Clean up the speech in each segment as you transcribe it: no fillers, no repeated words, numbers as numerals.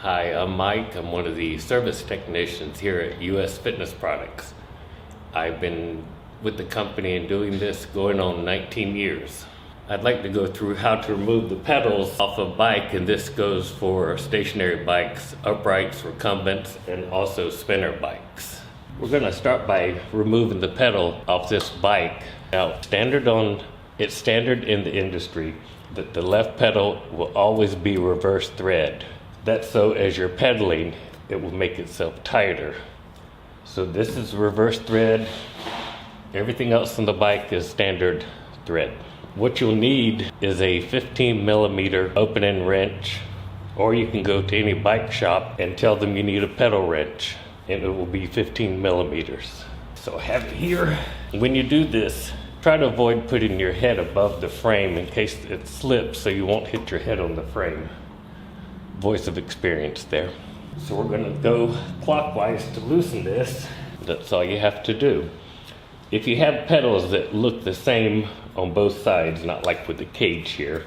Hi, I'm Mike. I'm one of the service technicians here at US Fitness Products. I've been with the company and doing this going on 19 years. I'd like to go through how to remove the pedals off a bike, and this goes for stationary bikes, uprights, recumbents, and also spinner bikes. We're going to start by removing the pedal off this bike. Now, it's standard in the industry that the left pedal will always be reverse thread. That's so as you're pedaling, it will make itself tighter. So this is reverse thread. Everything else on the bike is standard thread. What you'll need is a 15 millimeter open-end wrench, or you can go to any bike shop and tell them you need a pedal wrench, and it will be 15 millimeters. So I have it here. When you do this, try to avoid putting your head above the frame in case it slips so you won't hit your head on the frame. Voice of experience there. So we're going to go clockwise to loosen this. That's all you have to do. If you have pedals that look the same on both sides, not like with the cage here,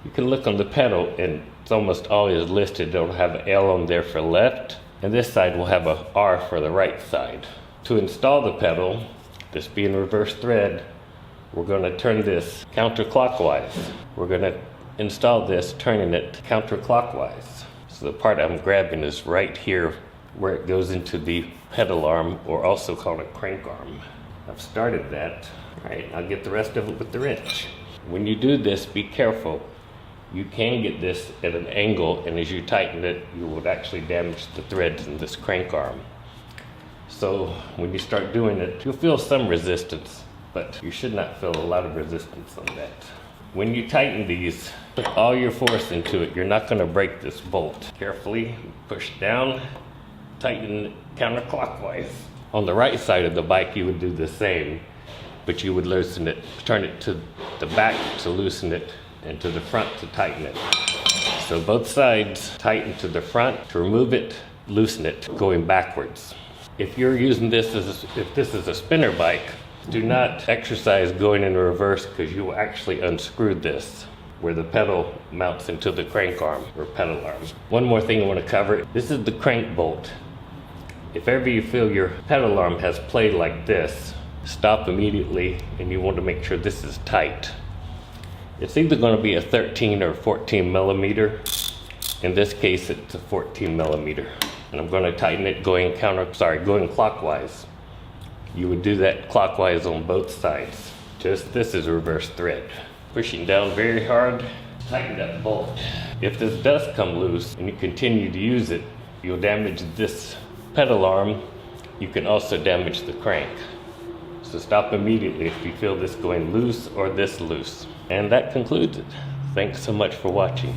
you can look on the pedal and it's almost always listed. It'll have an L on there for left, and this side will have a R for the right side. To install the pedal, this being reverse thread, we're going to turn this counterclockwise. We're going to install this turning it counterclockwise. So the part I'm grabbing is right here where it goes into the pedal arm, or also called a crank arm. I've started that. All right, I'll get the rest of it with the wrench. When you do this, be careful. You can get this at an angle, and as you tighten it, you would actually damage the threads in this crank arm. So when you start doing it, you'll feel some resistance, but you should not feel a lot of resistance on that. When you tighten these, put all your force into it. You're not going to break this bolt. Carefully push down, tighten counterclockwise. On the right side of the bike, you would do the same, but you would loosen it, turn it to the back to loosen it, and to the front to tighten it. So both sides, tighten to the front to remove it, loosen it, going backwards. If you're using this if this is a spinner bike, do not exercise going in reverse, because you will actually unscrew this where the pedal mounts into the crank arm or pedal arm. One more thing I want to cover. This is the crank bolt. If ever you feel your pedal arm has played like this, stop immediately, and you want to make sure this is tight. It's either going to be a 13 or 14 millimeter. In this case, it's a 14 millimeter. And I'm going to tighten it going clockwise. You would do that clockwise on both sides. Just this is reverse thread. Pushing down very hard, tighten that bolt. If this does come loose and you continue to use it, you'll damage this pedal arm. You can also damage the crank. So stop immediately if you feel this going loose or this loose. And that concludes it. Thanks so much for watching.